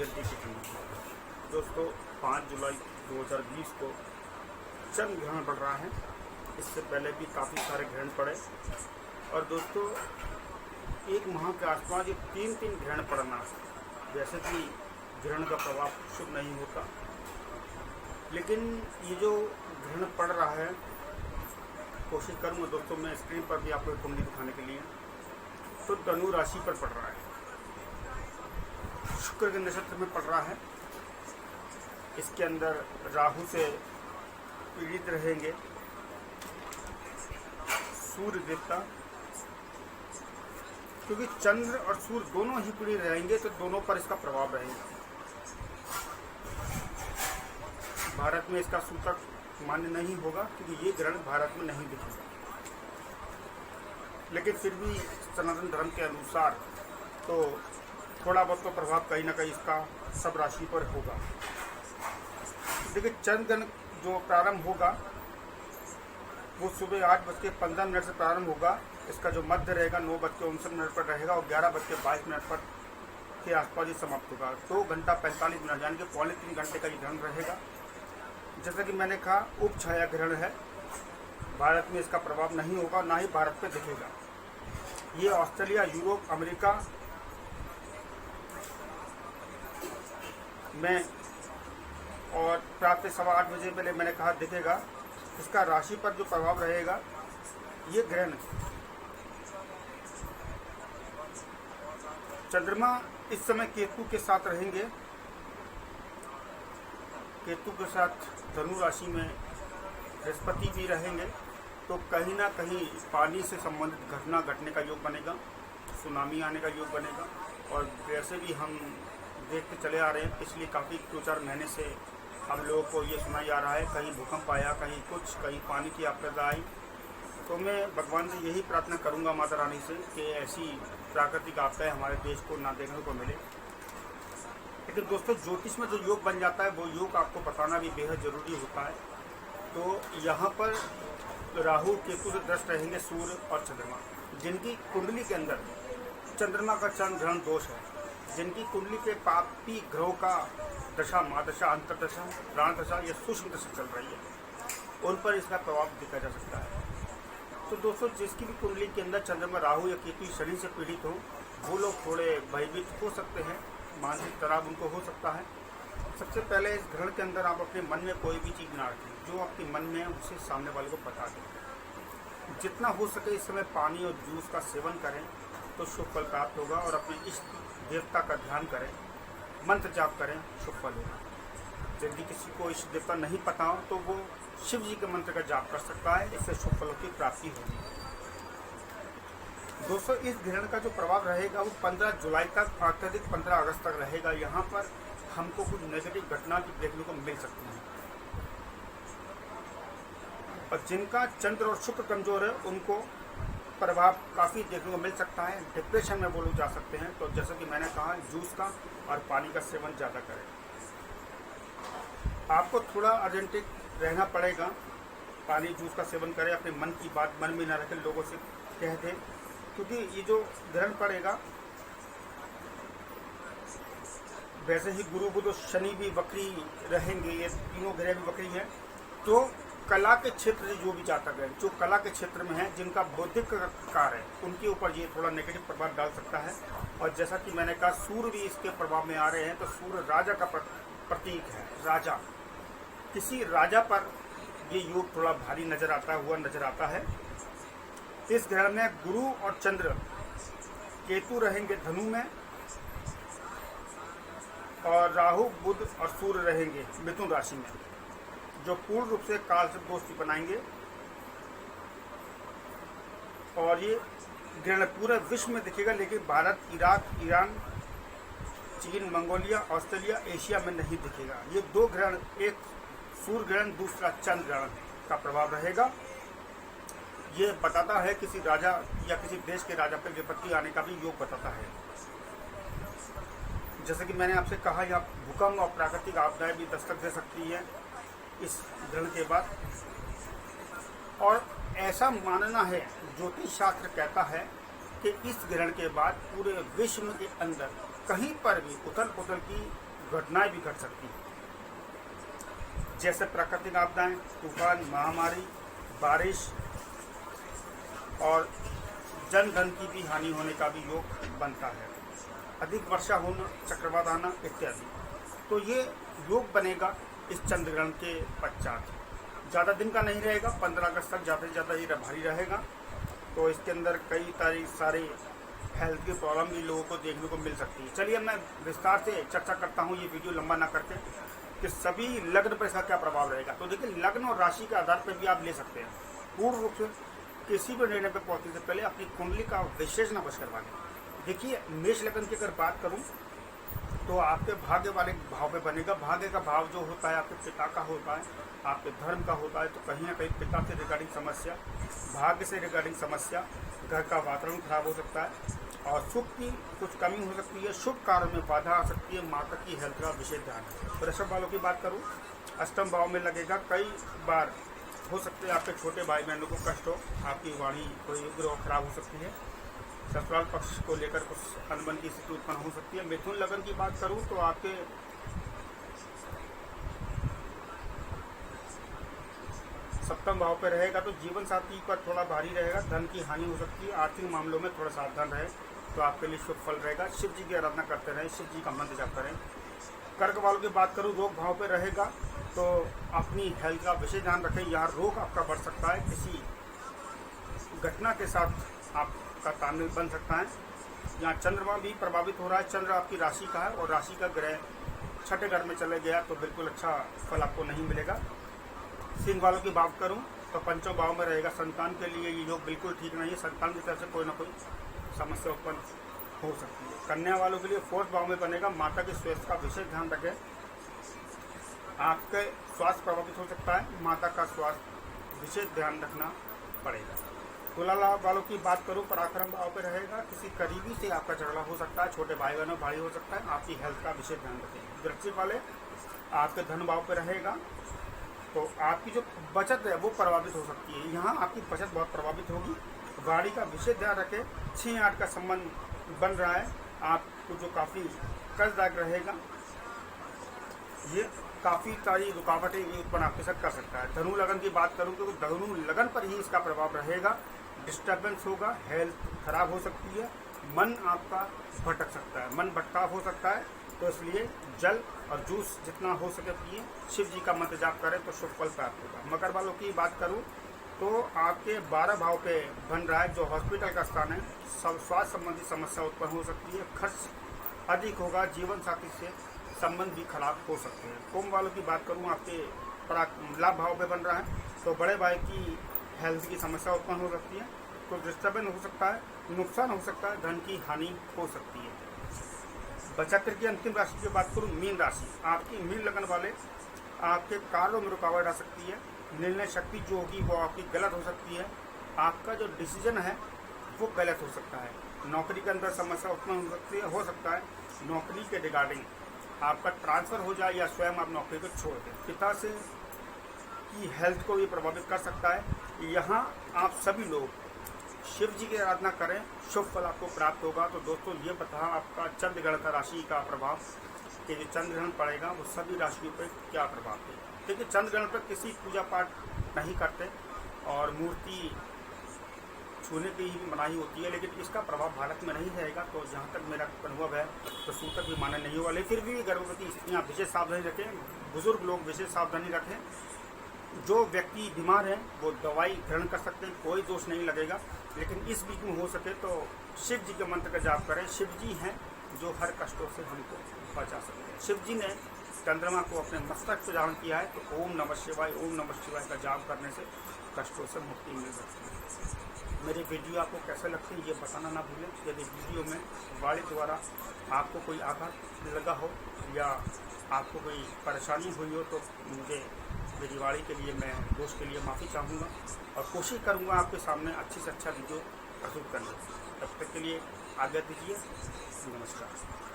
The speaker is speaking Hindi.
जल्दी कितनी है। दोस्तों 5 जुलाई 2020 को चंद्र ग्रहण पड़ रहा है। इससे पहले भी काफ़ी सारे ग्रहण पड़े और दोस्तों एक माह के आसपास ये 3 ग्रहण पड़ना, वैसे कि ग्रहण का प्रभाव शुभ नहीं होता, लेकिन ये जो ग्रहण पड़ रहा है, कोशिश करूँगा दोस्तों मैं स्क्रीन पर भी आपको कुंडली दिखाने के लिए। तो धनु राशि पर पड़ रहा है, शुक्र के नक्षत्र में पड़ रहा है। इसके अंदर राहु से पीड़ित रहेंगे सूर्य देवता, क्योंकि चंद्र और सूर्य दोनों ही पीड़ित रहेंगे तो दोनों पर इसका प्रभाव रहेगा। भारत में इसका सूतक मान्य नहीं होगा क्योंकि ये ग्रहण भारत में नहीं दिखेगा, लेकिन फिर भी सनातन धर्म के अनुसार तो थोड़ा बहुत तो प्रभाव कहीं ना कहीं इसका सब राशि पर होगा। देखिए चंद्र ग्रहण जो प्रारंभ होगा वो सुबह 8:15 से प्रारंभ होगा। इसका जो मध्य रहेगा 9:59 पर रहेगा और 11:22 पर के आसपास ही समाप्त होगा। 2 घंटा 45 मिनट यानी कि 3.25 घंटे का ये ग्रहण रहेगा। जैसा कि मैंने कहा उप छाया ग्रहण है, भारत में इसका प्रभाव नहीं होगा, ना ही भारत पे दिखेगा। ये ऑस्ट्रेलिया, यूरोप, अमेरिका में और रात से 8:15 बजे पहले मैंने कहा दिखेगा। इसका राशि पर जो प्रभाव रहेगा, ये ग्रहण चंद्रमा इस समय केतु के साथ रहेंगे। केतु के साथ धनु राशि में बृहस्पति भी रहेंगे, तो कहीं ना कहीं पानी से संबंधित घटना घटने का योग बनेगा, सुनामी आने का योग बनेगा। और वैसे भी हम देखते चले आ रहे हैं पिछले काफ़ी 2-4 महीने से हम लोगों को ये सुना जा रहा है, कहीं भूकंप आया, कहीं कुछ, कहीं पानी की आपदा आई। तो मैं भगवान से यही प्रार्थना करूंगा माता रानी से कि ऐसी प्राकृतिक आपदाएं हमारे देश को ना देखने को मिले। लेकिन दोस्तों ज्योतिष में जो योग बन जाता है वो योग आपको बताना भी बेहद ज़रूरी होता है। तो यहाँ पर राहु केतु से दृष्ट रहेंगे सूर्य और चंद्रमा, जिनकी कुंडली के अंदर चंद्रमा का चंद्र ग्रहण दोष है, जिनकी कुंडली पे पापी ग्रहों का दशा, महादशा, अंतरदशा, प्राण दशा या सूक्ष्म दशा चल रही है, उन पर इसका प्रभाव देखा जा सकता है। तो दोस्तों जिसकी भी कुंडली के अंदर चंद्रमा, राहु या केतु शनि से पीड़ित हो, वो लोग थोड़े भयभीत हो सकते हैं, मानसिक तनाव उनको हो सकता है। सबसे पहले इस ग्रहण के अंदर आप अपने मन में कोई भी चीज़ ना रखें, जो आपके मन में है उसे सामने वाले को बता दें। जितना हो सके इस समय पानी और जूस का सेवन करें तो शुभ फल प्राप्त होगा। और अपने इष्ट देवता का ध्यान करें, मंत्र जाप करें, शुभ फल होगा। यदि किसी को इष्ट देवता नहीं पता हो तो वो शिव जी के मंत्र का जाप कर सकता है, इससे शुभ फलों की प्राप्ति होगी। दोस्तों इस ग्रहण का जो प्रभाव रहेगा वो 15 जुलाई तक, अत्यधिक 15 अगस्त तक रहेगा। यहाँ पर हमको कुछ नेगेटिव घटना देखने को मिल सकती है, और जिनका चंद्र और शुक्र कमजोर है उनको प्रभाव काफ़ी देखने को मिल सकता है। डिप्रेशन में वो लोग जा सकते हैं। तो जैसा कि मैंने कहा जूस का और पानी का सेवन ज़्यादा करें। आपको थोड़ा अर्जेंटिक रहना पड़ेगा, पानी जूस का सेवन करें, अपने मन की बात मन में ना रखें, लोगों से कह दें, क्योंकि ये जो ग्रहण पड़ेगा, वैसे ही गुरु बुध शनि भी वक्री रहेंगे, ये तीनों ग्रह भी वक्री हैं। तो कला के क्षेत्र से जो भी जातक है, जो कला के क्षेत्र में है, जिनका बौद्धिक कार्य है, उनके ऊपर ये थोड़ा नेगेटिव प्रभाव डाल सकता है। और जैसा कि मैंने कहा सूर्य भी इसके प्रभाव में आ रहे हैं, तो सूर्य राजा का प्रतीक है। राजा, किसी राजा पर ये योग थोड़ा भारी नजर आता है। इस ग्रहण में गुरु और चंद्र, केतु रहेंगे धनु में, और राहु, बुध और सूर्य रहेंगे मिथुन राशि में, जो पूर्ण रूप से काल से दोस्ती बनाएंगे। और ये ग्रहण पूरे विश्व में दिखेगा, लेकिन भारत, इराक, ईरान, चीन, मंगोलिया, ऑस्ट्रेलिया, एशिया में नहीं दिखेगा। ये 2 ग्रहण, एक सूर्य ग्रहण, दूसरा चंद्र ग्रहण का प्रभाव रहेगा। ये बताता है किसी राजा या किसी देश के राजा पर विपत्ति आने का भी योग बताता है। जैसे कि मैंने आपसे कहा, यहाँ भूकंप और प्राकृतिक आपदाएं भी दस्तक दे सकती है इस ग्रहण के बाद। और ऐसा मानना है, ज्योतिष शास्त्र कहता है कि इस ग्रहण के बाद पूरे विश्व के अंदर कहीं पर भी उथल पुथल की घटनाएं भी घट सकती हैं, जैसे प्राकृतिक आपदाएं, तूफान, महामारी, बारिश और जन धन की भी हानि होने का भी योग बनता है, अधिक वर्षा होना, चक्रवात आना इत्यादि। तो ये योग बनेगा इस चंद्रग्रहण के पश्चात। ज़्यादा दिन का नहीं रहेगा, 15 अगस्त तक ज़्यादा से ज़्यादा ही भारी रहेगा। तो इसके अंदर कई सारे हेल्थ की प्रॉब्लम भी लोगों को देखने को मिल सकती है। चलिए मैं विस्तार से चर्चा करता हूँ, ये वीडियो लंबा ना करके, कि सभी लग्न पर इसका क्या प्रभाव रहेगा। तो देखिए, लग्न और राशि के आधार पर भी आप ले सकते हैं। पूर्ण रूप से किसी भी निर्णय पर पहुंचने से पहले अपनी कुंडली का विशेष नवश करवा लें। देखिए, मेष लग्न की अगर बात करूं तो आपके भाग्य वाले भाव पे बनेगा। भाग्य का भाव जो होता है आपके पिता का होता है, आपके धर्म का होता है। तो कहीं ना कहीं पिता से रिगार्डिंग समस्या, भाग्य से रिगार्डिंग समस्या, घर का वातावरण खराब हो सकता है और सुख की कुछ कमी हो सकती है, शुभ कार्य में बाधा आ सकती है, माता की हेल्थ का विशेष ध्यान है। वृषभ वालों की बात करूँ, अष्टम भाव में लगेगा। कई बार हो सकते हैं आपके छोटे भाई बहनों को कष्ट हो, आपकी वाणी कोई उग्र और खराब हो सकती है, ससुराल पक्ष को लेकर कुछ अनबन की स्थिति उत्पन्न हो सकती है। मिथुन लग्न की बात करूं तो आपके सप्तम भाव पे रहेगा, तो जीवन साथी का थोड़ा भारी रहेगा, धन की हानि हो सकती है, आर्थिक मामलों में थोड़ा सावधान रहे तो आपके लिए शुभ फल रहेगा। शिव जी की आराधना करते रहें, शिव जी का मंत्र जाप करें। कर्क वालों की बात करूं, रोग भाव पे रहेगा, तो अपनी हेल्थ का विशेष ध्यान रखें। यहाँ रोग आपका बढ़ सकता है, किसी घटना के साथ आपका तालमेल बन सकता है। यहाँ चंद्रमा भी प्रभावित हो रहा है, चंद्र आपकी राशि का है और राशि का ग्रह छठे घर में चले गया तो बिल्कुल अच्छा फल आपको नहीं मिलेगा। सिंह वालों की बात करूं तो पंचम भाव में रहेगा, संतान के लिए ये योग बिल्कुल ठीक नहीं है, संतान की तरफ से कोई ना कोई समस्या उत्पन्न हो सकती है। कन्या वालों के लिए फोर्थ भाव में बनेगा, माता के स्वास्थ्य का विशेष ध्यान रखें, आपके स्वास्थ्य प्रभावित हो सकता है, माता का स्वास्थ्य विशेष ध्यान रखना पड़ेगा। तुला वालों की बात करूं, पराक्रम भाव पे रहेगा, किसी करीबी से आपका झगड़ा हो सकता है, छोटे भाई बहनों भाई हो सकता है, आपकी हेल्थ का विशेष ध्यान रखें। वृश्चिक वाले आपके धन भाव पे रहेगा, तो आपकी जो बचत है वो प्रभावित हो सकती है, यहाँ आपकी बचत बहुत प्रभावित होगी। गाड़ी का विशेष ध्यान रखें, 6-8 का संबंध बन रहा है, आपको जो काफ़ी कष्टदायक रहेगा, ये काफ़ी सारी रुकावटें भी उत्पन्न आपके साथ कर सकता है। धनु लगन की बात करूँ तो धनु लगन पर ही इसका प्रभाव रहेगा, डिस्टर्बेंस होगा, हेल्थ खराब हो सकती है, मन आपका भटक सकता है, मन भटकाव हो सकता है। तो इसलिए जल और जूस जितना हो सके पिए, शिव जी का मंत्र जाप करें तो शुभ फल प्राप्त होगा। मकर वालों की बात करूं तो आपके 12 भाव पे बन रहा है, जो हॉस्पिटल का स्थान है, स्वास्थ्य संबंधी समस्या उत्पन्न हो सकती है, खर्च अधिक होगा, जीवन साथी से संबंध भी खराब हो सकते हैं। कुंभ वालों की बात करूं, आपके लाभ भाव पे बन रहा है, तो बड़े भाई की हेल्थ की समस्या उत्पन्न हो सकती है, तो डिस्टर्बेंस हो सकता है, नुकसान हो सकता है, धन की हानि हो सकती है। बचत की अंतिम राशि की बात करूं, मीन राशि, आपकी मीन लगन वाले आपके कार्यों में रुकावट आ सकती है, निर्णय शक्ति जो होगी वो आपकी गलत हो सकती है, आपका जो डिसीजन है वो गलत हो सकता है, नौकरी के अंदर समस्या उत्पन्न हो सकता है, नौकरी के रिगार्डिंग आपका ट्रांसफ़र हो जाए या स्वयं आप नौकरी को छोड़ दें। पिता से की हेल्थ को भी प्रभावित कर सकता है। यहाँ आप सभी लोग शिव जी की आराधना करें, शुभ फल आपको प्राप्त होगा। तो दोस्तों, ये बता आपका चंद्रग्रहण का राशि का प्रभाव, कि जो चंद्रग्रहण पड़ेगा वो सभी राशियों पर क्या प्रभाव है। देखिए, चंद्रग्रहण पर किसी पूजा पाठ नहीं करते और मूर्ति छूने की ही मनाही होती है, लेकिन इसका प्रभाव भारत में नहीं रहेगा। तो जहाँ तक मेरा अनुभव है तो सूतक भी मान्य नहीं हुआ, लेकिन फिर भी गर्भवती स्त्रियाँ विशेष सावधानी रखें, बुजुर्ग लोग विशेष सावधानी रखें, जो व्यक्ति बीमार हैं वो दवाई ग्रहण कर सकते हैं, कोई दोष नहीं लगेगा। लेकिन इस बीच में हो सके तो शिव जी के मंत्र का जाप करें, शिव जी हैं जो हर कष्टों से हमको बचा सकते हैं। शिव जी ने चंद्रमा को अपने मस्तक पे धारण किया है, तो ओम नमः शिवाय का जाप करने से कष्टों से मुक्ति मिल सकती है। मेरी वीडियो आपको कैसे लगती है ये बताना ना भूलें। यदि वीडियो में वाणी द्वारा आपको कोई आघात लगा हो या आपको कोई परेशानी हुई हो तो मुझे मेरी वाणी के लिए, मैं दोस्त के लिए माफ़ी चाहूँगा और कोशिश करूँगा आपके सामने अच्छी से अच्छा वीडियो प्रस्तुत करने। तब तक के लिए आज्ञा दीजिए, नमस्कार।